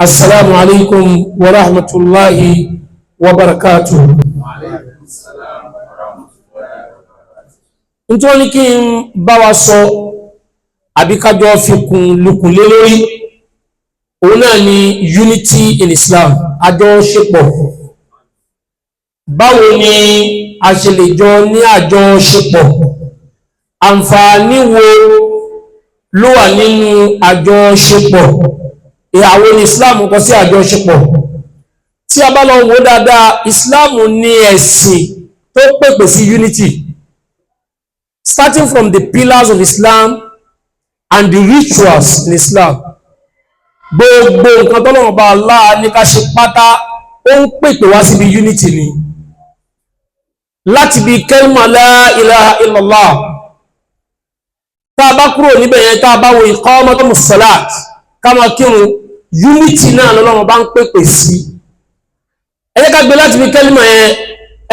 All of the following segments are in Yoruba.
السلام عليكم ورحمة الله وبركاته. Nítorí ní kí n bá wa sọ àbíkájọ́ fi lukùn lé lórí òun náà ni unity in Islam, àjọṣepọ̀. Báwo ni a ṣe lè jọ ní àjọṣepọ̀? Àǹfààní wo ló wà nínú àjọṣepọ̀? Ìhàwó ni Islam kọ sí àjọṣepọ̀. Tí a bá lọ wò dáadáa, Islam ní ẹ̀sìn tó pèpè sí unity, starting from the pillars of Islam and the rituals in Islam. Gbogbo nǹkan tọ́lọ́run bá Allah ní ká ṣe pátá ó ń pèpè wá síbi unity ni, láti bí kẹ́límà la ilaha illallah. Tá a bá kúrò níbẹ̀ yẹn, tá a bá wo iqamatus salat, ká máa kírun, unity náà lọ́lọ́run bá ń pèpè sí. Ẹ jẹ́ ká gbé láti bí kẹ́límà yẹn,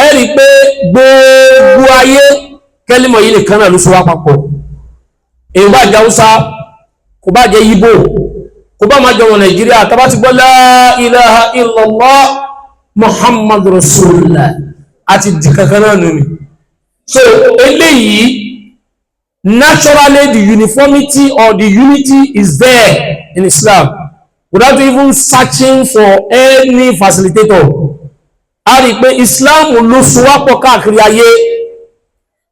ẹ rí pé gbogbo ayé kẹ́límà yìí nìkan náà ló so wá papọ̀. Èyí bá jẹ́ Hausa, kò bá jẹ́ Igbo, kò bá máa jẹ́ wọn Nàìjíríà, tá bá ti gbọ́ la ilaha illallah Muhammad Rasulullah àti di kankan náà nù ni. So eléyìí, naturally the uniformity or the unity is there in Islam without even searching for any facilitator. A rí pé Islam ló so wá pọ̀ káàkiri ayé.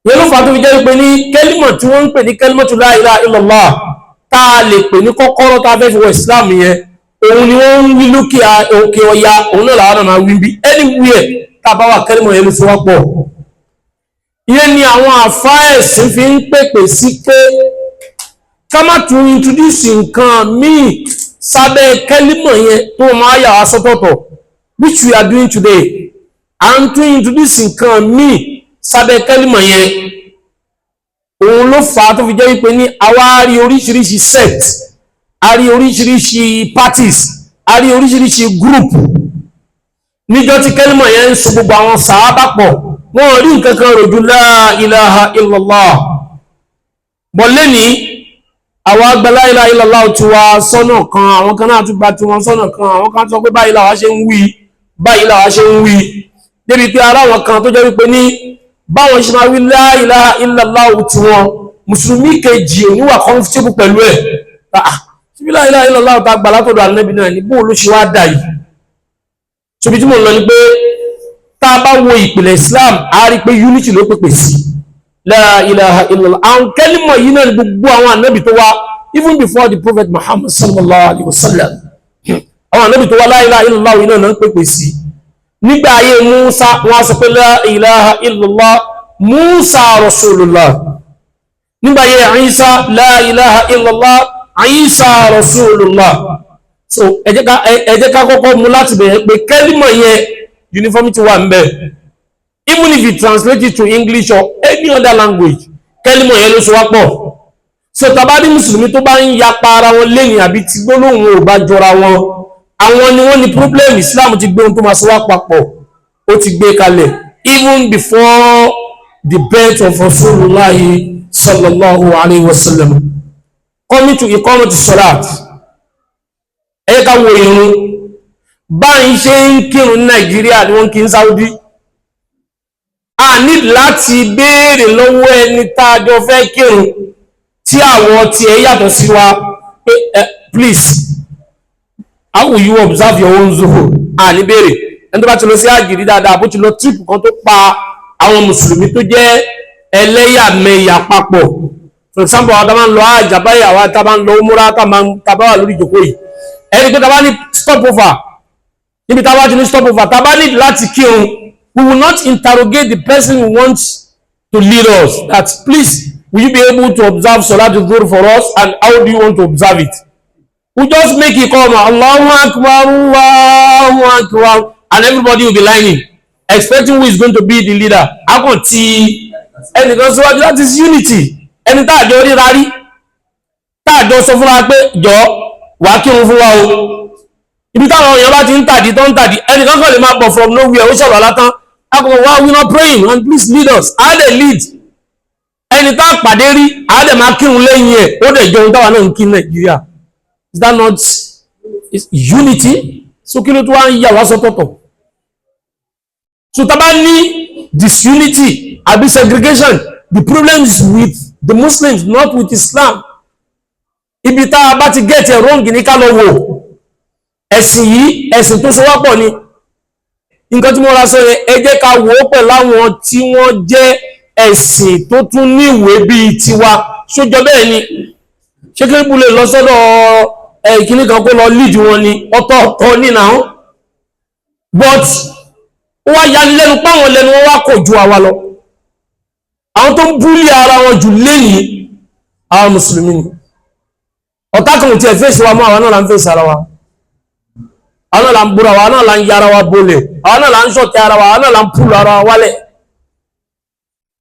Yẹ́n ló fà tó fi jẹ́ pé ní kẹ́límọ̀ tí wọ́n ń pè ní kẹ́límọ̀tù la ilaha illallah, tá a lè pè ní kọ́kọ́rọ́ tá a fẹ́ fi wọ Islam yẹn, òun ni wọ́n ń wí lókè òkè ọya, òun náà làwọn máa wí bí anywhere tá a bá wà kẹ́límọ̀ yẹn ló so wá pọ̀. Ìyẹn ni àwọn àfáà ẹ̀sìn fi ń pèpè sí pé ká má tún introduce nǹkan míì sábẹ́ kẹ́límọ̀ yẹn tó máa yà wá sọ́tọ̀ọ̀tọ̀, which we are doing today. À ń tún introduce nǹkan míì sábẹ́ kẹ́límọ̀ yẹn. Òun ló fà á tó fi jẹ́ wípé ní àwa rí oríṣiríṣi sect, a rí oríṣiríṣi parties, a rí oríṣiríṣi group. Níjọ́ tí kẹ́límọ̀ yẹn ń so gbogbo àwọn sàhábà pọ̀, wọ́n rí nǹkan kan rò ju la ilaha illallah. Bọ̀ lẹ́ni àwọn àgbà la ilaha illallah ti wá sọ́nà kan, àwọn kan náà tún gba tí wọ́n sọ́nà kan, àwọn kan sọ pé báyìí làwa ṣe ń wí, báyìí làwa ṣe ń wí. Débi pé ara wọn kan tó jẹ́ wípé ní báwọn ṣe máa wí la ilaha illallah tí wọn, mùsùlùmí kejì ò níwà comfortable pẹ̀lú ẹ̀. Ṣíbí la ilaha illallah ta gbà látọ̀dọ̀ Ànábì náà ní bóò ló ṣe wá dà yìí. Ṣòbí tí mo lọ ni pé tá a bá wo ìpìlẹ̀ Islam, a rí pé unity ló pèpè sí la ilaha illallah. Àwọn kẹ́límọ̀ yìí náà ni gbogbo àwọn Ànábì tó wá, even before the Prophet Muhammad sallallahu alaihi wasallam, àwọn Ànábì tó wá la ilaha illallah yìí náà ń pèpè sí. Nígbà ayé Musa, wọ́n sọ pé la ilaha illallah Musa Rasulullah. Nígbà ayé Isa, la ilaha illallah Isa Rasulullah. So ẹ jẹ́ ká kọ́kọ́ mú láti bẹ̀rẹ̀ pé kẹ́límọ̀ yẹn uniformity wà ń bẹ. Even if you translate it to English or any other language, kẹ́límọ̀ yẹn ló so wá pọ̀. So tàbádí mùsùlùmí tó bá ń yapa ara wọn lẹ́yìn àbí tí gbólóhùn ò bá jọra wọn, àwọn ni wọ́n ní problem. Islam ti gbé ohun tó máa so wá papọ̀, ó ti gbé kalẹ̀ even before the birth of Rasulullah sallallahu alayhi wa sallam. Coming to iqamati salat, ẹ ká wo irun. Báyìí ṣe ń kírun ní Nàìjíríà ni wọ́n kí ń Saudi. A ní láti béèrè lọ́wọ́ ẹni tá a jọ fẹ́ kírun tí àwọn tí ẹ yàtọ̀ sí wa pé please, how will you observe your own zuhur? A ní béèrè. Ẹni tó bá ti lọ sí àjìrí dáadáa, bó ti lọ trip kan tó pa àwọn mùsùlùmí tó jẹ́ ẹlẹ́yàmẹ̀yà papọ̀. For example, àwọn tá máa ń lọ àjàbáyà, àwọn tá máa ń lọ múra, tá bá wà lórí ìjókòó yìí. Ẹni pé tá bá ní stop over, níbi tá bá ti ní stop over, tá bá ní láti kírun, we will not interrogate the person who wants to lead us that please, will you be able to observe Salatul Dhuhr for us and how do you want to observe it? We just make it come, Allahu Akbar, Allahu Akbar, and everybody will be lining, expecting who is going to be the leader. Akon ti ẹnìkan síwájú, that is unity. Ẹni tá àjọ ríra rí, tá àjọ sọ fún wa pé jọ wà kírun fún wa o. Ibi táwọn èèyàn bá ti ń tàdí tó ń tàdí, ẹnìkan kan lè máa bọ̀ from nowhere, ó ṣọ̀rọ̀ látán. Akon wa we not praying and please lead us. A dẹ̀ lead. Ẹni tá pàdé rí, a dẹ̀ máa kírun lẹ́yìn ẹ̀, ó dẹ̀ jẹun táwa náà ń kí Nàìjíríà. Is that not unity, so kí ló tó wá ń yà wá sọ́tọ̀ọ̀tọ̀. So tá bá ní disunity àbí segregation, the problem is with the Muslims, not with Islam. Ibi tá a bá ti get it wrong ní ká lọ wò. Ẹ̀sìn yìí ẹ̀sìn tó so wá pọ̀ ni. Nǹkan tí mo ra sọ yẹn, ẹ jẹ́ ká wò ó pẹ̀lú àwọn tí wọ́n jẹ́ ẹ̀sìn tó tún níwèé bíi tiwa. Ṣójọ bẹ́ẹ̀ ni ṣé Kérúbù lè lọ sọ́dọ̀ ìkíní kan kó lọ lead wọn ni ọ̀tọ̀ọ̀tọ̀ ní náà, but ó wá yanilẹ́nu páwọn lẹ́nu wọn wá kò ju àwa lọ. Àwọn tó ń búlì ara wọn jù lẹ́yìn àwọn mùsùlùmí ni. Ọ̀tá kan ò tiẹ̀ fèsì wa mọ́, àwọn náà là ń fèsì ara wa, àwọn náà là ń búra wa, àwọn náà là ń yára wa bolẹ̀, àwọn náà là ń ṣọ̀tẹ̀ ara wa, àwọn náà là ń púlù ara wa wálẹ̀.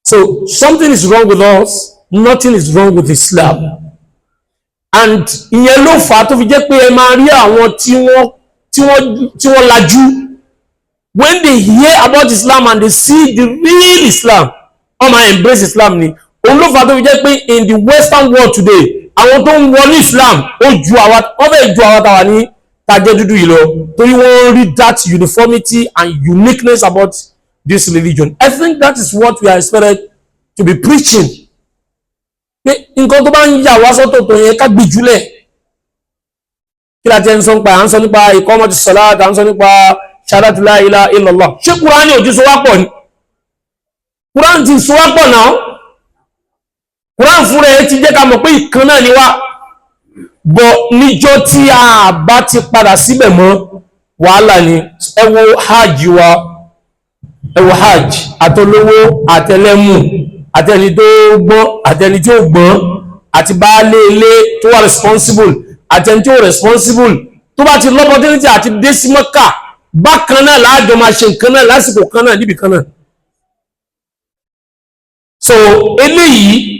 So something is wrong with us, nothing is wrong with Islam. And ìyẹn ló fà á tó fi jẹ́ pé ẹ máa rí àwọn tí wọ́n lajú, when they hear about Islam and they see the real Islam, wọ́n máa embrace Islam ni. Òun ló fà á tó fi jẹ́ pé in the Western world today, àwọn tó ń wọlé Islam wọ́n fẹ́ ju àwa tàwa ní tàjẹ́ dúdú yìí lọ, torí wọ́n rí that uniformity and uniqueness about this religion. I think that is what we are expected to be preaching. Pé nǹkan tó bá ń yà wá sọ́tọ̀ọ̀tọ̀ yẹn ká gbé jùlẹ̀. Kí la ti ń sọ nípa, à ń sọ nípa iqamati salat, à ń sọ nípa shahadatu la ilaha illallah. Ṣé Kùránì ò ti so wá pọ̀ ni? Kùránì ti so wá pọ̀ náà. Kùránì fúnra ẹ̀ ti jẹ́ ká mọ̀ pé ìkan náà ni wá. Bọ̀ níjọ́ tí a bá ti padà síbẹ̀ mọ́, wàhálà ni. Ẹ wo hajj wa, ẹ wo hajj, àtolówó, àtẹlẹ́mù, àtẹni tó gbọ́n, àtẹni tí ó gbọ́n, àti baálé ilé tó wà responsible, àtẹni tí ó responsible, tó bá ti l'opportunity àti dé sí Mọ́kà, bákan náà láàjọ máa ṣe nǹkan náà lásìkò kan náà níbi kan náà. So eléyìí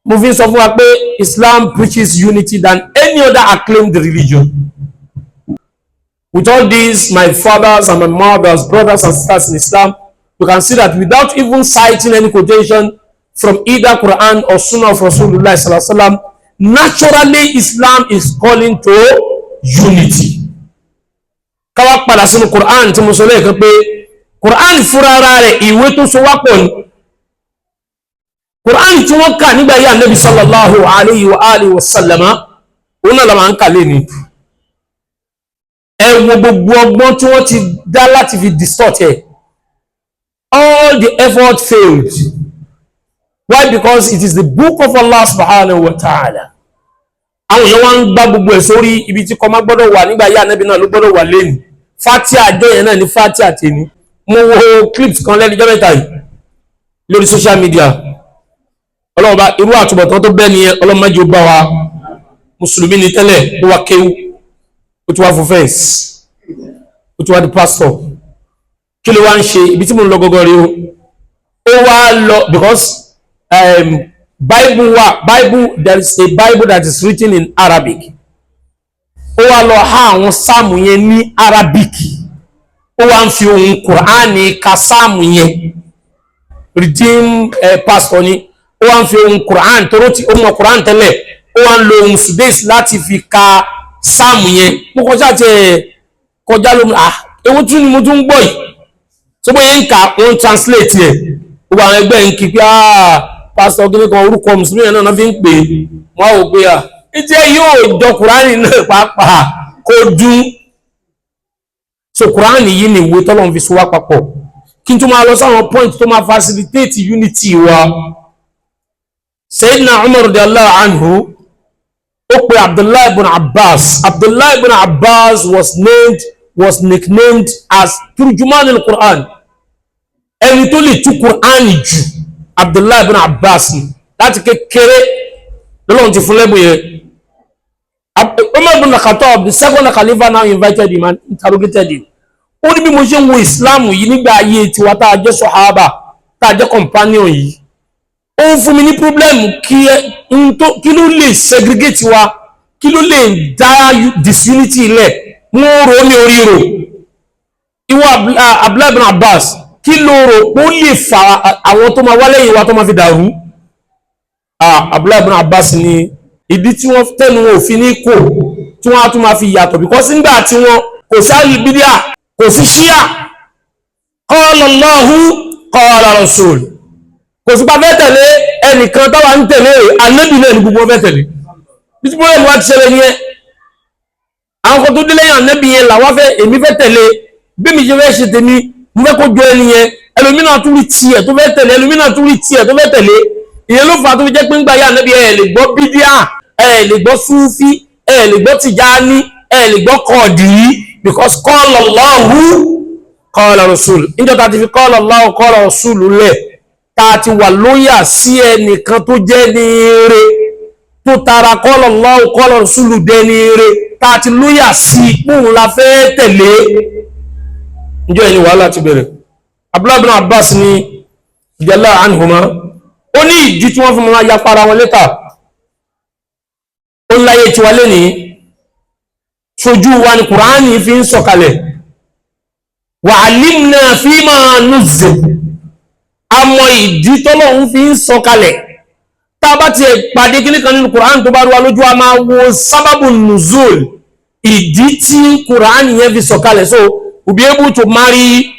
mo fi sọ fún wa pé Islam preaches unity than any other acclaimed religion. With all these, my fathers and my mothers, brothers and sisters in Islam, you can see that without even citing any quotation from either Quran or Sunnah of Rasulullah sallallahu alaihi wasallam, naturally Islam is calling to unity. Káwá padà sínú Quran tí mo sọ lẹ́ẹ̀kan pé Quran fúnra ara rẹ̀ ìwé tó so wá pọ̀ ni. Quran tí wọ́n kà nígbà yà Nabi sallallahu alayhi wa alihi wa sallama, òun náà la máa ń kà lẹ́ni. Ẹ wo gbogbo ọgbọ́n tí wọ́n ti dá láti fi distort ẹ̀. All the effort failed. Why? Because it is the book of Allah subhanahu wa ta'ala. Àwọn èèyàn wá ń gbá gbogbo ẹ̀ sórí ibi tí kọ́ máa gbọ́dọ̀ wà nígbà yà Nabi náà ló gbọ́dọ̀ wà lẹ́ni. Fatiha àjọ yẹn náà ni Fatiha tèmi. Mo wo clips kan lẹ́nu jọ́ mẹ́ta yìí lórí social media. Ọlọ́run bá irú àtúbọ̀tán tó bẹ́ẹ̀ nìyẹn, Ọlọ́run má jẹ́ ó bá wa. Mùsùlùmí ni tẹ́lẹ̀, ó wá kéwú, ó ti wá fún fẹ́ǹsì, ó ti wá di pastor. Kí ló wá ń ṣe ibi tí mo ń lọ gọ́gọ́ rí o? Ó wá lọ because Bible, there is a Bible that is written in Arabic. Ó wá lọ há àwọn sáàmù yẹn ní Arabic. Ó wá ń fi ohun Kùránì ka sáàmù yẹn. Redeem pastor ni. Ó wá ń fi ohun Quran tó ti ohun Quran tẹ́lẹ̀, ó wá ń lo ohun Sudes láti fi ka sáàmù yẹn. Mo kọjá lómi, ewu tún ni mo tún gbọ́ yìí. So bóyá ń ka wọ́n translate yẹ, gbogbo àwọn ẹgbẹ́ ń kí pé pastor gíní kan orúkọ Mùsùlùmí yẹn náà fi ń pè é, wọ́n á wò pé ìjẹ́ yóò jọ Quran náà pàápàá kó dún. So Quran yìí ni ìwé tọ́lọ́run fi so wá papọ̀. Kí n tún máa lọ sáwọn point tó máa facilitate unity wa. Sayyidina Umar radiyallahu anhu ó pe Abdullah ibn Abbas. Abdullah ibn Abbas was nicknamed as Turjuman al-Quran. Ẹni tó lè tú Quran jù Abdullah ibn Abbas ni. Láti kékeré lọ́lọ́run ti fún lẹ́bùn yẹn. Umar ibn Khattab, the second Khalifa, now invited him and interrogated him. Ó ní bí mo ṣe ń wo Islam yìí nígbà ayé tiwa tá a jẹ́ Sahaba, tá a jẹ́ companion yìí. Ó ń fún mi ní problem kí ló lè segregate wa, kí ló lè dá disunity ilẹ̀, wọ́n rò ní orí rò. Ìwọ Abdullah ibn Abbas, kí ló rò ó lè fa àwọn tó máa wá lẹ́yìn wa tó máa fi dàrú? Abdullah ibn Abbas ni ìdí tí wọ́n tẹ́nu òfin ní kò tí wọ́n á tún máa fi yàtọ̀ because nígbà tí wọ́n kò sí àlùbídíà kò sí ṣíà qala Allahu qala Rasul kò sí pa fẹ́ tẹ̀lé ẹnìkan tó wà ń tẹ̀lé ànábì náà ní gbogbo fẹ́ tẹ̀lé títí bóyá ìwà ti ṣẹlẹ̀ yẹn àwọn kan tó dé lẹ́yìn ànábì yẹn làwọn fẹ́ èmi fẹ́ tẹ̀lé bí mi ṣe fẹ́ ṣe tèmi mo fẹ́ kó jọ ẹni yẹn ẹlòmínà tún rí tiẹ̀ tó fẹ́ tẹ̀lé ẹlòmínà tún rí tiẹ̀ tó fẹ́ tẹ̀lé ìyẹn ló fà á tó fi jẹ́ pé ń gbà yá ànábì ẹ̀ lè gbọ́ bídíà ẹ̀ lè gbọ́ súfí ẹ̀ lè gbọ́ tìjáni ẹ̀ lè gbọ́ kọ̀ọ̀dìrí because qala Allahu qala Rasul níjọ́ ta ti fi qala Allahu qala Rasul lẹ̀ ta ti wà lóyà sí ẹnìkan tó jẹ́ ní eré tó tara qala Allahu qala Rasul dẹ́ ní eré ta ti lóyà sí pòun la fẹ́ tẹ̀lé níjọ́ ẹni wàhálà ti bẹ̀rẹ̀ Abdullah ibn Abbas ni radiyallahu anhuma ó ní ìdí tí wọ́n fi máa ya para wọn lẹ́tà ó láyé tí wà lé ní ṣojú wa ní Kùránì fi ń sọ̀kalẹ̀ wa alimna fima nuzzil àmọ́ ìdí tọ́lọ́hun fi ń sọ̀kalẹ̀ tá a bá ti pàdé kíní kan nínú Kùránì tó bá rú wa lójú a máa wo sábàbù nùzúl ìdí tí Kùránì yẹn fi sọ̀kalẹ̀ so we'll be able to marry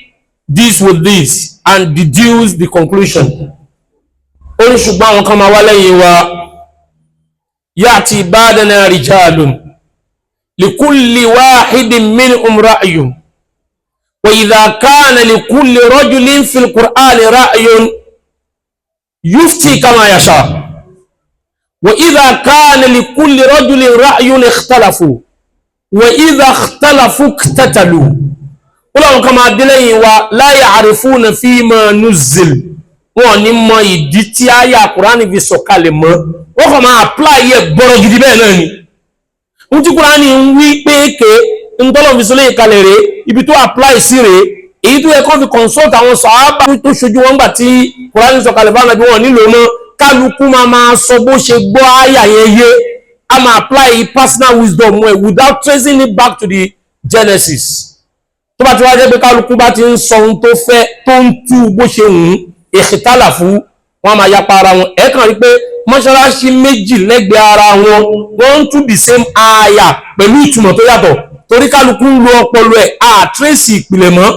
this with this and deduce the conclusion ó ní ṣùgbọ́n àwọn kan máa wá lẹ́yìn wa ya'ti ba'dana rijalun likulli wahidin minhum ra'yun wa idha kana likulli rajulin fil Qur'ani ra'yun yufti kama yasha wa idha kana likulli rajulin ra'yun ikhtalafu wa idha ikhtalafu iktatalu ọlọ́run kan máa dé lẹ́yìn wa la ya'rifuna fima nuzzil wọn ní mọ ìdí tí àyà Kùránì fi sọ̀kalẹ̀ mọ́ wọ́n kàn máa apply yẹ gbọ́rọ̀ gidi bẹ́ẹ̀ náà ni ń tí Kùránì ń wí pé ké ń tọ́lọ̀ fi sọlẹ̀ ìkalẹ̀ rẹ̀ ibi tó apply sí rẹ̀ èyí tó yẹ kó fi consult àwọn sàhábà tó ṣojú wọn gbà tí Kùránì sọ̀kalẹ̀ bá nàbí wọn nílò mọ́ kálukú máa sọ bó ṣe gbọ́ àyà yẹn yé a máa apply personal wisdom without tracing it back to the Genesis tó bá ti wá jẹ́ pé kálukú bá ti ń sọ ohun tó fẹ́ tó ń tú bó ṣe hùn ìkìtàlà fún wọn máa yapa ara wọn ẹ kàn rí pé mọ́ṣáláṣí méjì lẹ́gbẹ̀ẹ́ ara wọn wọ́n ń tú the same aya pẹ̀lú ìtumọ̀ tó yàtọ̀ torí kálukú ń lo ọpọlọ ẹ̀ àtírèsì ìpìlẹ̀ mọ́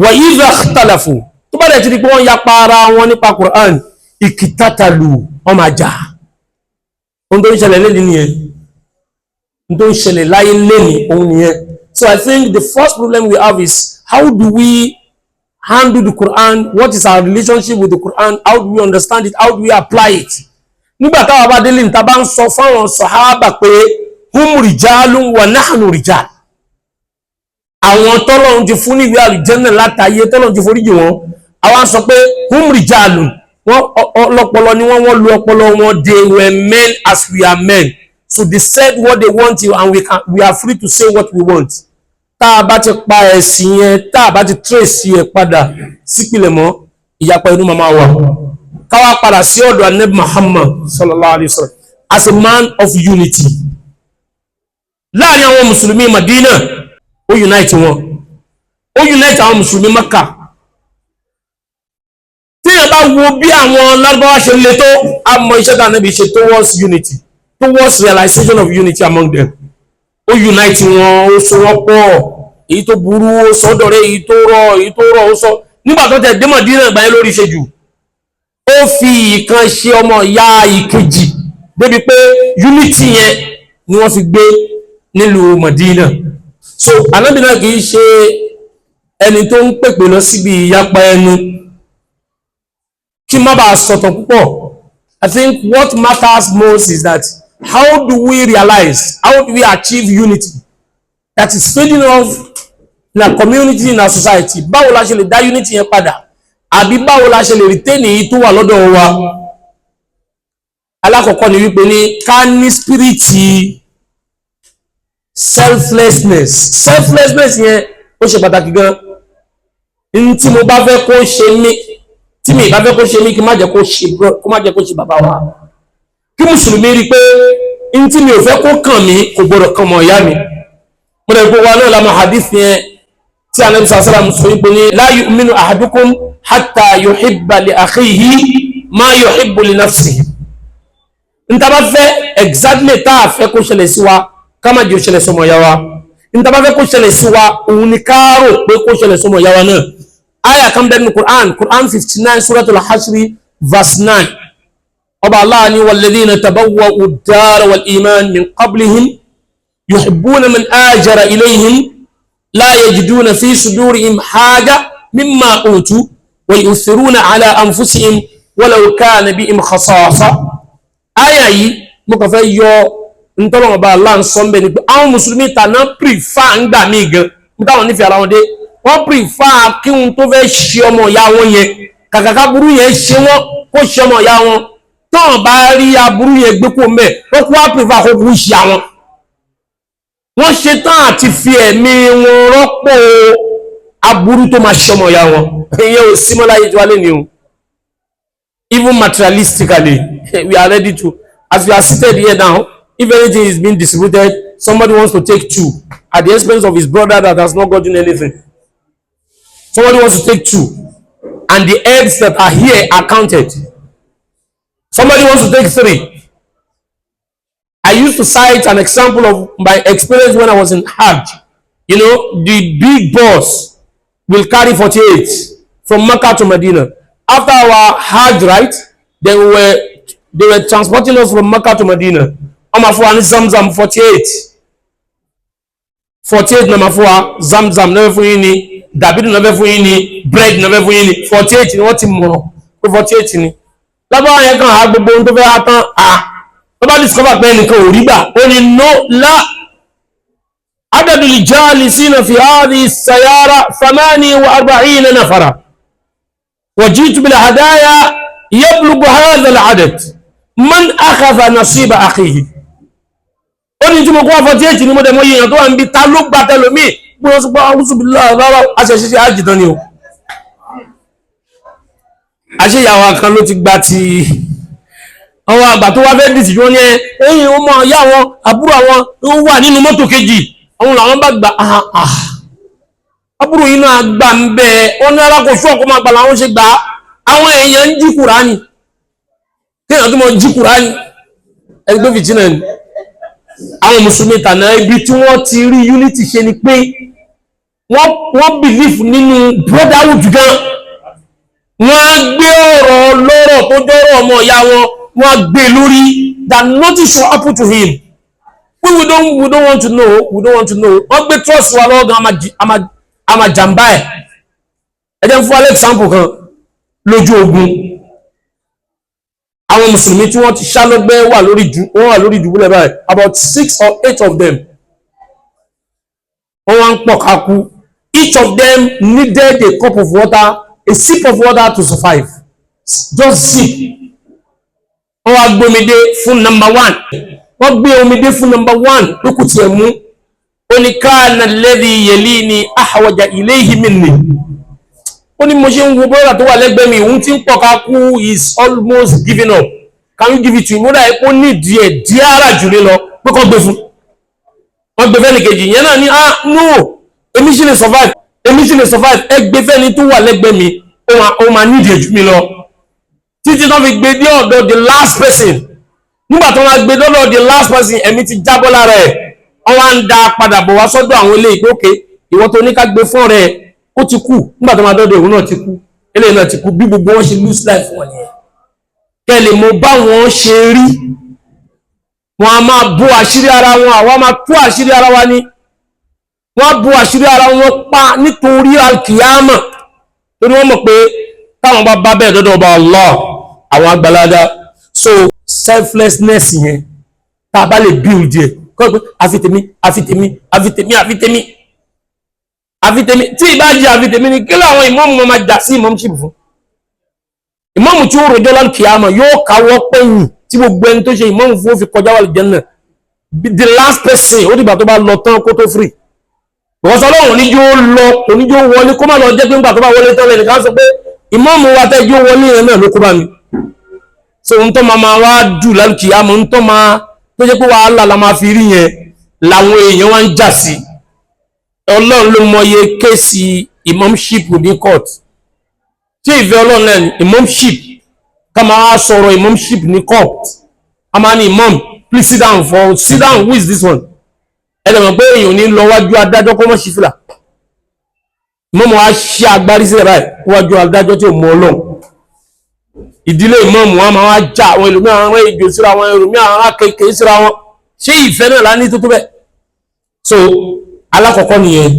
wọ́n yí ìfẹ́ ìkìtàlà fún tó bá dẹ̀ ti di pé wọ́n yapa ara wọn nípa Quran ìkìtàtàlù wọn máa jà ohun tó ń ṣẹlẹ̀ lẹ́ni nìyẹn ohun tó ń ṣẹlẹ̀ láyé lẹ́ni òun nìyẹn. So I think the first problem we have is how do we handle the Quran? What is our relationship with the Quran? How do we understand it? How do we apply it? Nígbà táwa bá délé níta bá ń sọ fáwọn sàhábà pé hum rijalun wa nahnu rijal. Àwọn tọ́lọ́run ti fún ní ìwé àlùjánnà látàyé tọ́lọ́run ti foríjì wọn. Àwọn sọ pé hum rijalun. Wọ́n ọlọ́pọlọ ni wọ́n lu ọpọlọ wọn. They were men as we are men. So they said what they want and we are free to say what we want. Tá a bá ti pa ẹ̀sìn yẹn, tá a bá ti trace yẹn padà sípìlẹ̀ mọ́, ìyapa inú máa wà. Ká wá padà sí ọ̀dọ̀ Ànábì Muhammad sallallahu alaihi wasallam as a man of unity. Láàrin àwọn Mùsùlùmí Madina, ó unite wọn. Ó unite àwọn Mùsùlùmí Makkah. Tí ẹ bá wo bí àwọn Lárúbáwá ṣe le tó, a mọ iṣẹ́ tí Ànábì ṣe towards unity. Towards realization of unity among them. Ó unite wọn, ó so wọ́n pọ̀, èyí tó burú ó sọ́dọ̀rẹ́, èyí tó rọ̀ ó sọ. Nígbà tó tẹ̀ dé Mádínà ìgbà yẹn lórí ṣe jù. Ó fi ìkan ṣe ọmọ ìyá ìkejì débi pé unity yẹn ni wọ́n fi gbé nílùú Mádínà. So Ànábì náà kì í ṣe ẹni tó ń pèpè lọ síbi ìyapa ẹnu. Kí má bàa sọ̀tàn púpọ̀. I think what matters most is that how do we realize, how do we achieve unity that is fading off in our community, in our society? Báwo la ṣe lè dá unity yẹn padà? Àbí báwo la ṣe lè retain èyí tó wà lọ́dọ̀ wa? Alákọ̀ọ́kọ́ ni wípé ní ká ní spiriti selflessness. Selflessness yẹn ó ṣe pàtàkì gan. Ní tí mo bá fẹ́ kó ṣe mí, tí mi bá fẹ́ kó ṣe mí kí má jẹ́ kó ṣe bàbá wa. Kí Mùsùlùmí rí pé in tí mi ò fẹ́ kó kàn mí kò gbọdọ̀ kàn mọ́ ìyá mi. Mo rẹ̀ gbogbo wa náà lámọ̀ hadith yẹn tí Ànábì sallallahu alaihi wasallam sọ wípé ní la yu'minu ahadukum hatta yuhibba li akhihi ma yuhibbu li nafsihi. N ta bá fẹ́ exactly tá a fẹ́ kó ṣẹlẹ̀ sí wa ká má jẹ́ ó ṣẹlẹ̀ sọmọ ìyá wa níta bá fẹ́ kó ṣẹlẹ̀ sí wa òun ni ká rò pé kó ṣẹlẹ̀ sọmọ ìyá wa náà. Aya kan bẹ́ẹ̀ ní Quran 59 Suratul Hashr verse 9 ọba Allah ni walladhina tabawwa'u ad-dara wal iman min qablihim yuhibbuna man ajara ilayhim la yajiduna fi sudurihim haja mimma utu wa yu'thiruna ala anfusihim walau kana bihim khasasa. Aya yìí mo kàn fẹ́ yọ ntọ́lọ́wọ́n bá Allah ń sọ ń bẹ ni pé àwọn mùsùlùmí tàná prefer ń gbà mí gan ní táwọn nífẹ̀ẹ́ ara wọn dé wọ́n prefer kí wọn tó fẹ́ ṣe ọmọ ìyá wọn yẹn kàkàkà burú yẹn ṣe wọ́n kó ṣe ọmọ ìyá wọn tọ́wọ́n bá rí aburú yẹn gbé kó mẹ́ wọ́n kó wá prefer kó burú ṣe àwọn. wọ́n ṣe tán àti fi ẹ̀mí wọn rọ́pò aburú tó máa ṣe ọmọ ìyá wọn ìyẹn ò sí mọ́ láyé tí wàá lé ní o. Even materialistically we are ready to, as we are seated here now, if anything is being distributed, somebody wants to take two at the expense of his brother that has not gotten anything. Somebody wants to take two and the heads that are here are counted. Somebody wants to take three. I used to cite an example of my experience when I was in Hajj. You know, the big boss will carry 48 from Mecca to Medina. After our Hajj, right, they were transporting us from Mecca to Medina. Amafuwa ni Zamzam 48. 48 na mafuwa Zamzam never fún yín ni, Dabidu never fún yín ni, bread never fún yín ni. 48 ni wọ́n ti mọ̀ pé 48 ni. Lábáwá yẹn kan ha gbogbo ohun tó fẹ́ ha tán tó bá discover pé ẹnìkan ò rí gbà ó ní no la adadul jalisina fi hadhihi sayara 48 nafara. وجئت بالهدايا يبلغ هذا العدد من أخذ نصيب أخيه. ó ní tí mo kọ́ 48 ni mo dẹ̀ mọ́ yíyan tó wà ń bí ta ló gbà tẹ́lómi gbọ́n sọ pé àwùsùbìlá rárá aṣẹ̀ṣẹ̀ àjìtàn ni o. àṣeyàwó kan ló ti gba ti àwọn àgbà tó wá fẹ́ dìtì wọ́n ní ẹ̀yìn ọmọ ìyá wọn àbúrò àwọn ó wà nínú mọ́tò kejì àwọn làwọn bá gbà àbúrò yìí náà gbà ń bẹ wọn ní alákòóso ọkọ máa gbà làwọn ṣe gbà àwọn èèyàn ń jí Kùránì kéèyàn tó mọ jí Kùránì ẹgbẹ́ fìtínà ni. àwọn mùsùlùmí tànà ibi tí wọ́n ti rí unity ṣe ni pé wọ́n believe nínú brotherhood gan. wọ́n á gbé ọ̀rọ̀ lọ́rọ̀ tó jọ́rọ̀ ọmọ ìyá wọn wọ́n á gbé lórí that nothing should happen to him. we don't want to know wọ́n gbé trust wa lọ́wọ́ gan ama jàmbá ẹ̀. ẹ jẹ́ fún example kan lójú ogun àwọn mùsùlùmí tí wọ́n ti ṣálọ́gbẹ́ wà lórí ìdúgbòlẹ̀ báyìí about 6 or 8 of them wọ́n wá ń pọ̀ kákú. each of them needed a cup of water, a sip of water to survive, just sip. wọ́n wá gbé omi dé fún number 1 wọ́n gbé omi dé fún number 1 lókù tí ẹ̀ mú ó ní kana alladhi yalini ahwaja ilayhi minni. ó ní mo ṣe ń wo brother tó wà lẹ́gbẹ̀ẹ́ mi òun tí ń pọ̀ kákú is almost giving up, can you give it to him? ó dà ẹ́ ó ní díẹ̀ ara jù lé lọ pé kọ́ gbé fún wọ́n gbé fẹ́ni kejì yẹn náà ní no èmi sì lè survive ẹ gbé fẹ́ni tó wà lẹ́gbẹ̀ẹ́ mi ó máa nídìí ẹ̀jú mi lọ títí tó fi gbé dé ọ̀dọ̀ the last person. nígbà tó wọ́n gbé dọ́dọ̀ the last person ẹ̀mí ti jábọ́ lára ẹ̀ wọ́n wá ń da padà bọ̀ wá sọ́dọ̀ àwọn ilé ìgbókè ìwọ́n tó ní ká gbé fún rẹ̀ ó ti kú nígbà tó máa dọ́dọ̀ ìwọ́n náà ti kú eléyìí náà ti kú bí gbogbo wọn ṣe lose life wọn nìyẹn. kẹ́lẹ̀ mo bá wọn ṣe rí wọn a máa bó àṣírí ara wọn àwa máa tú àṣírí ara wa ní wọ́n bó àṣírí ara wọn pa nítorí alkiyama torí wọ́n mọ̀ pé táwọn bá bẹ́ẹ̀ dọ́dọ̀ ọba Allah àwọn àgbàládá. so selflessness yẹn tá a bá lè build yẹ kọ́ pé àfitèmí tí ìbá jẹ́ àfitèmí ni kí láwọn ìmọ̀mù máa jà sí ìmọ̀mùship fún. ìmọ̀mù tí ó rojọ́ lọ́nà kìámà yóò káwọ́ pẹ̀yìn tí gbogbo ẹni tó ṣe ìmọ̀mù fún ó fi kọjá wà lè jẹ́ náà the last person ó dìgbà tó bá lọ tán kó tó free. ìwọ́sọ ọlọ́run oníjó wọlé kó má lọ jẹ́ pé nígbà tó bá wọlé tán lẹ́nìkan sọ pé ìmọ̀mù wa tẹ́jú wọlé yẹn náà ló kó bá mi. so ń tọ́ máa wá dù lálù kìámà ń tọ́ máa tó jẹ́ pé wàhálà la máa fi rí yẹn làwọn èèyàn wá ń jà sí. ọlọ́run ló mọye kéèsì imamship ní court tí ìfẹ́ ọlọ́run lẹ́nu imamship ká máa sọ̀rọ̀ imamship ní court a máa ní imam please sit down who is this one ẹ̀dẹ̀mọ̀ pé èèyàn ní lọ wájú adájọ́ kọ́ mọ́ sí fìlà mọ́mọ́ á ṣe agbárí sílẹ̀ báyìí wájú adájọ́ tí ò mọ Ọlọ́run ìdílé ìmọ̀ọ̀mù wọn máa já àwọn ẹlòmíràn àwọn ejò síra wọn ẹlòmíràn àwọn akéèké síra wọn ṣé ìfẹ́ náà lá ní tó tó bẹ́ẹ̀. So alákọ̀ọ́kọ́ nìyẹn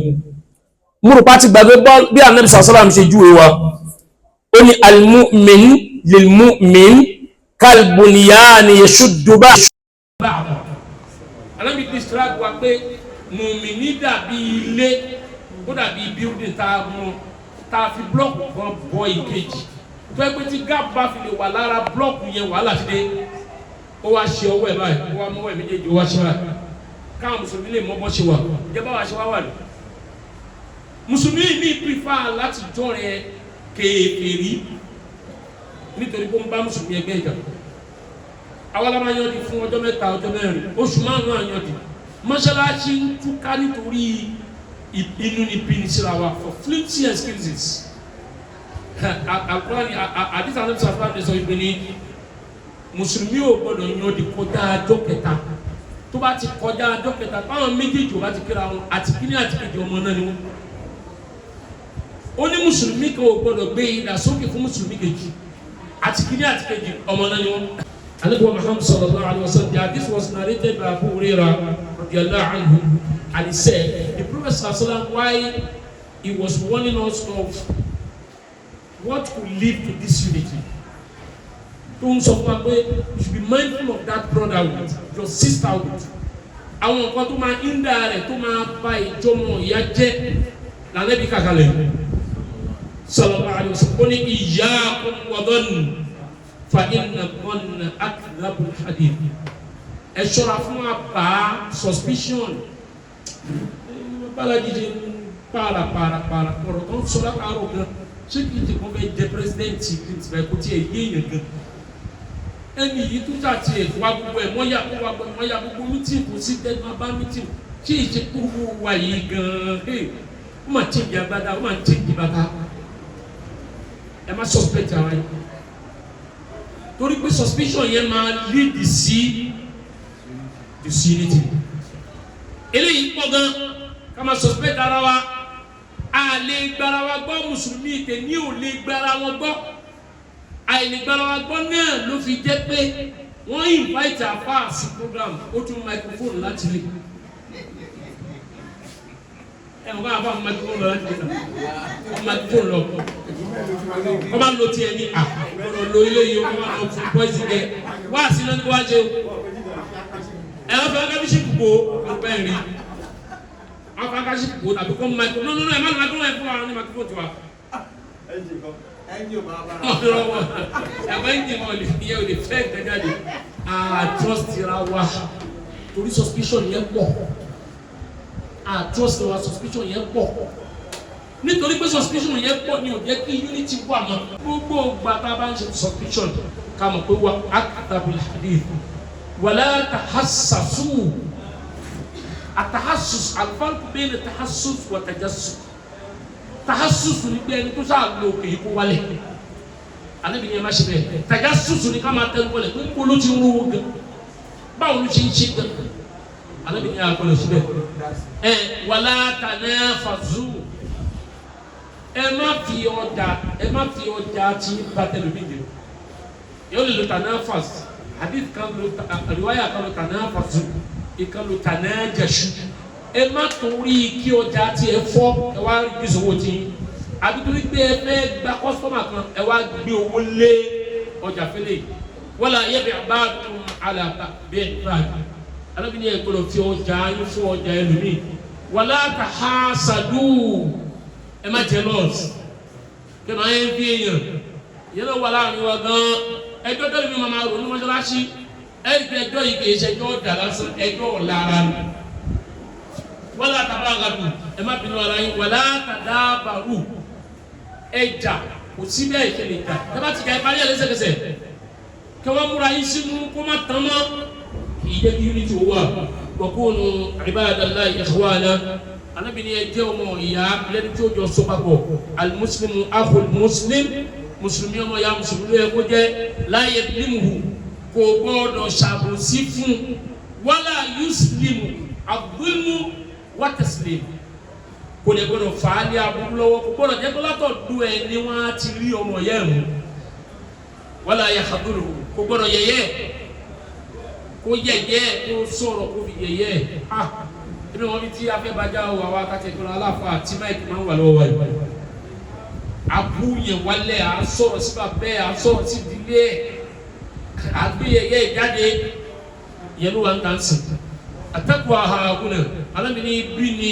múrùpá ti gbàgbé bí Ànábì sàlám ṣe júwe wa ó ní al-mu'min lil-mu'min kal-bunyan yashuddu ba'dahu. Ànábì describe wa pé mùmíní dàbí ilé ó dàbí building tá a fi blọ́ọ̀kù kan bọ ìkejì tó ẹ pé tí gáàpù bá fi lè wà lára blọ́ọ̀kù yẹn wàhálà ti dé ó wá ṣe ọwọ́ ẹ̀ báyìí ó wá mọ́wọ́ ẹ̀ méjèèjì ó wá ṣe báyìí káwọn mùsùlùmí lè mọ́ bọ́ ṣe wà ìjọba wa ṣe wá wà lọ. Mùsùlùmí ní prefer láti jọrẹ kèfèrí nítorí pé ó ń bá mùsùlùmí ẹgbẹ́ ìjà àwọn aláma yọ̀dì fún ọjọ́ mẹ́ta ọjọ́ mẹ́rin oṣù márùn-ún àyọ̀dì mọ́ṣáláṣí ń túká nítorí inú ní bíní síra wa for flimsy excuses. Àkùránì àdìsá ní sàfà ní sọ ìpè ní mùsùlùmí ò gbọdọ̀ yọ̀dì kọjá ọjọ́ kẹta tó bá ti kọjá ọjọ́ kẹta táwọn méjèèjì ò bá ti kíra wọn àti kíní àti kejì ọmọ náà ni wọn. Ó ní mùsùlùmí kan ò gbọdọ̀ gbé ìdàsókè fún mùsùlùmí kejì àti kíní àti kejì ọmọ náà ni wọn. Ànábì Muhammad sallallahu alaihi wasallam, this was narrated by Abu Hurairah radiyallahu anhu, and he said the Prophet sallallahu alaihi wasallam, why he was warning us of what could lead to this unity. Tó ń sọ fún wa pé you should be mindful of that brotherhood, your sisterhood. Àwọn nǹkan tó máa ń dà rẹ̀ tó máa ba ìjọmọ ìyá jẹ́ lànàbí kàkàlẹ̀ sallallahu alaihi wasallam. Ó ní iyyakum wa dhann fa inna dhanna akdhabul hadith. Ẹ ṣọ́ra fún àbá suspicion balaji ṣe para ọ̀rọ̀ tó ń sọ lápárọ̀ gan ṣé kì í ti kọ́ bẹ́ẹ̀ jẹ́ pírẹsidẹ́ǹtì kìtìbẹ̀ kó tiẹ̀ yé èèyàn gan. Ẹni yìí tó jà tiẹ̀ wá gbogbo ẹ̀ mọ́yà gbogbo mítìn kò sí tẹ́nu abá mítìn ṣé ìṣe kúrú wa yìí gan-an ó mà tí ìdí agbádá ó mà tí ìdí bàtà ẹ má suspect ara yìí torí pé suspicion yẹn máa lead sí unity. Eléyìí pọ̀ gan ká máa suspect ara wa a lè gbára wa gbọ́ mùsùlùmí ìtẹ̀ ní ò lè gbára wọn gbọ́ àìlè gbára wa gbọ́ náà ló fi jẹ́ pé wọ́n invite àfáà sí program ó tún microphone láti lè wọ́n bá àfáà microphone lọ láti lè wọ́n microphone lọ wọ́n máa ń lo tiẹ̀ ní ọ̀rọ̀ lo ilé yìí wọ́n máa ń lo fún boys gẹ̀ wá sí náà ní wá jẹ́ ẹ̀rọ fẹ́ ká bí ṣe kúkó ọ̀pẹ́ rí àwọn akáṣí kúkó tàbí kọ́ microphone no ẹ̀ má lọ microphone ẹ̀ fún wa ní microphone tiwa. Ẹ̀fọ́ ẹ̀jẹ̀ wọn yẹ o lè fẹ́ gbẹ́jáde trust ra wa torí suspicion yẹn pọ̀ trust wa suspicion yẹn pọ̀ nítorí pé suspicion yẹn pọ̀ ni ò jẹ́ kí unity wà mọ́ gbogbo gbàtà bá ń ṣe suspicion ká mọ̀ pé wà aktabul hadith wala tahassasu atahassus alfarqu bayna tahassus wa tajassus. Tahassus ni pé ẹni tó sáà lo òkè yìí kó wálẹ̀ Ànábì ní ẹ má ṣe bẹ́ẹ̀ tajassus ni ká máa tẹnu wọlé pé kó ló ti ń rówó gan báwo ló ṣe ń ṣe gan Ànábì ní àgbọ̀lọ̀ síbẹ̀ wala tanafazu ẹ má fi ọjà tí bá tẹlifí jẹ yóò lè lo tanafas hadith kan lo riwaya kan lo tanafazu ìkan lo tanajashu. Ẹ má torí kí ọjà tí ẹ fọ́ ẹ wá rí ìṣòwò tí àbí torí pé ẹ fẹ́ gba kọ́sítọ́mà kan ẹ wá gbé owó lé ọjà fẹ́lẹ̀ wala yabi' ba'dukum ala bi' ba'd. Ànábì ní ẹ gbọ́dọ̀ fi ọjà yín fún ọjà ẹlòmíì wala tahasadu ẹ má jealous kí ẹ máa yẹn fi èèyàn yẹn lọ wà láàrin wa gan ẹjọ́ tẹ́lẹ̀ mi máa rò ní mọ́ṣáláṣí ẹjọ́ yìí kì í ṣe ẹjọ́ ọ̀dà lásán ẹjọ́ ọ̀lára ni. Wala tabagadu ẹ má bínú ara yín wala tadabaru ẹjà kò sí bẹ́ẹ̀ ìṣẹ̀lẹ̀ ìjà ẹ bá ti kẹ́ ẹ parí ẹ lẹ́sẹ̀kẹsẹ̀ kí wọ́n múra yín sínú kó má tán mọ́ kì í jẹ́ kí unity wà wa kunu ibadallahi ikhwana. Ànábì ní ẹ jẹ́ ọmọ ìyá lẹ́ni tí ó jọ so papọ̀ al-muslimu akhul muslim mùsùlùmí ọmọ ìyá mùsùlùmí ẹ kó jẹ́ la yadlimuhu kò gbọ́dọ̀ ṣàbòsí fún wala yuslimu Adh-dhulmu wa taslim. Kò lè gbọ́dọ̀ fà á ní aburú lọ́wọ́, kò gbọ́dọ̀ jẹ́ pé látọ̀dọ̀ ẹ̀ ni wọ́n á ti rí ọmọ yẹn mú. Wala yakhduruhu, kò gbọ́dọ̀ yẹ̀yẹ́, kó yẹ̀yẹ́, kó sọ̀rọ̀, kó fi yẹ̀yẹ́. Inú wọn bí tí a fẹ́ bá já o àwa akẹ́kọ̀ọ́ aláfa àti máìkì máa ń wà lọ́wọ́ wa. Abu yẹn wálẹ̀, à ń sọ̀rọ̀ sí bàbá ẹ̀, à ń sọ̀rọ̀ sí ìdílé ẹ̀, àgbé yẹ̀yẹ́ ìjáde yẹn ló wà ń tàn sí. At-taqwa hahuna, alábìíní bí ni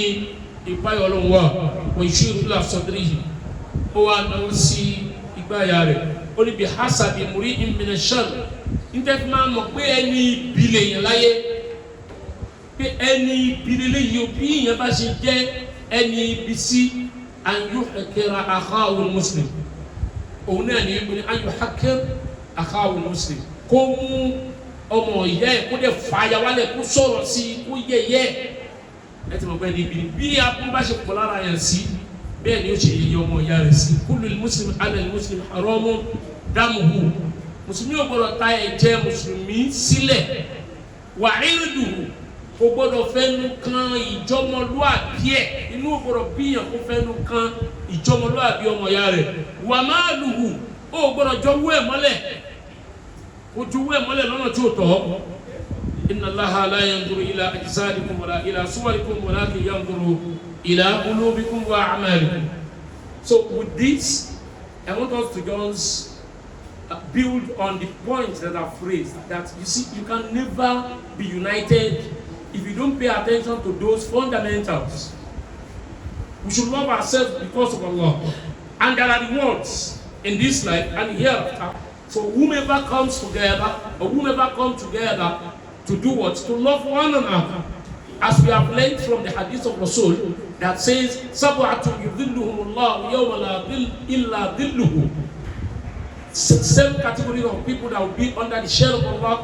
ìpáyọ̀ ọlọ́run wà, wọ́n yushiru ila sadrihi, ó wà náà sí ìgbáyà rẹ̀, ó ní bi hasabi muri'in mina sharr, níta fi máa mọ̀ pé ẹni ìbílẹ̀ yẹn láyé, pé ẹni ìbílẹ̀ léyìí o bí yẹn bá ṣe jẹ́ ẹni ibi sí an yuhqira akhahu muslim, òun náà ní ibi ní an yuhqira akhahu muslim, kó mú ọmọ ìyá ẹ̀ kó dẹ̀ fàyà wálẹ̀, kó sọ̀rọ̀ sí i, kó yẹ̀yẹ́ ẹ ti mọ̀ pé ní ibi bí abúlé bá ṣe pọ̀ lára yẹn sí bẹ́ẹ̀ ni ó ṣe yẹ̀yẹ́ ọmọ ìyá rẹ̀ sí. Kullu muslim ala muslim haramun damuhu, mùsùlùmí ò gbọdọ̀ ta ẹ̀jẹ̀ mùsùlùmí sílẹ̀, wa irduhu, kò gbọdọ̀ fẹ́nu kan ìjọmọlúàbí ẹ̀, inú ò gbọdọ̀ bíyàn kó fẹ́nu kan ìjọmọlúàbí ọmọ ìyá rẹ̀, wa maluhu, ó gbọdọ̀ jọ wú ẹ̀ mọ́lẹ̀, kò ju wú ẹ̀ mọ́lẹ̀ lọ́nà tí ó tọ́. Inna Allaha la yanzuru ila ajsadikum wala ila suwarikum walakin yanzuru ila qulubikum wa a'malikum. So with this, I want us to just build on the points that are phrased, that you see, you can never be united if you don't pay attention to those fundamentals. We should love ourselves because of Allah, and there are rewards in this life and hereafter. So whomever comes together, or whomever come together to do what? To love one another. As we have learned from the hadith of Rasul that says, Sab'atun yudhilluhumullahu yawma la dhilla illa dhilluhu. 7 categories of people that will be under the shade of Allah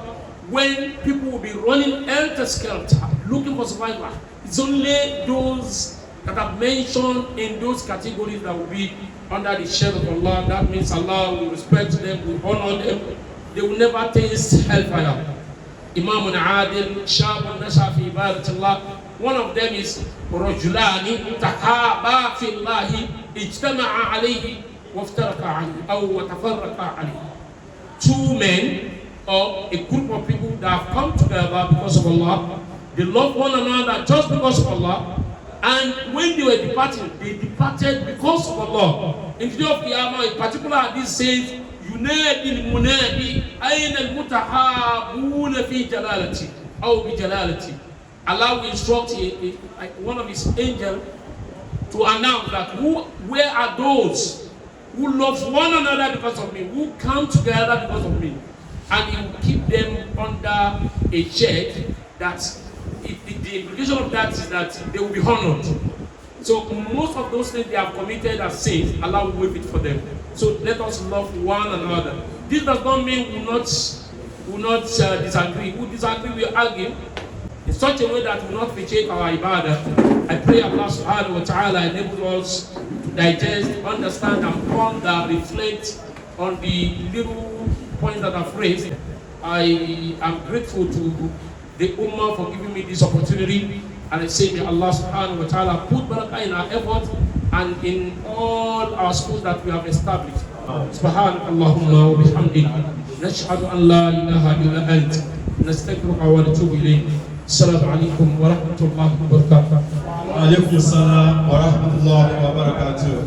when people will be running helter-skelter, looking for survival. It's only those that are mentioned in those categories that will be under the shade of Allah. That means Allah will respect them, will honor them. They will never taste hellfire. Imam Adil, Shab Nasha fi Ibadatillah. One of them is Rajulani Tahaba fillahi ijtama'a alayhi waftaraka alayhi aw watafarraqa alayhi. 2 men or a group of people that have come together because of Allah. They love one another just because of Allah. And when they were departing, they departed because of Allah. In the day of Qiyamah, in particular, this says, ينادي المنادي أين المتحابون في جلالتي أو بجلالتي. Allah will instruct one of his angels to announce that where are those who love one another because of me, who come together because of me, and he will keep them under a check. That the implication of that is that they will be honored. So most of those things they have committed as sins, Allah will waive it for them. So let us love one another. This does not mean we will not disagree. We disagree, we argue in such a way that we will not betray our ibadah. I pray Allah subhanahu wa ta'ala enable us to digest, understand, and ponder, reflect on the little points that I've raised. I am grateful to the Ummah for giving me this opportunity, and I say may Allah subhanahu wa ta'ala put barakah in our effort and in all our schools that we have established. Subhanaka Allahumma wa bihamdika nashhadu an la ilaha illa anta nastaghfiruka wa natubu ilayk. Assalamu alaikum wa rahmatullahi wa barakatuh. Wa alaikum assalam wa rahmatullahi wa barakatuh.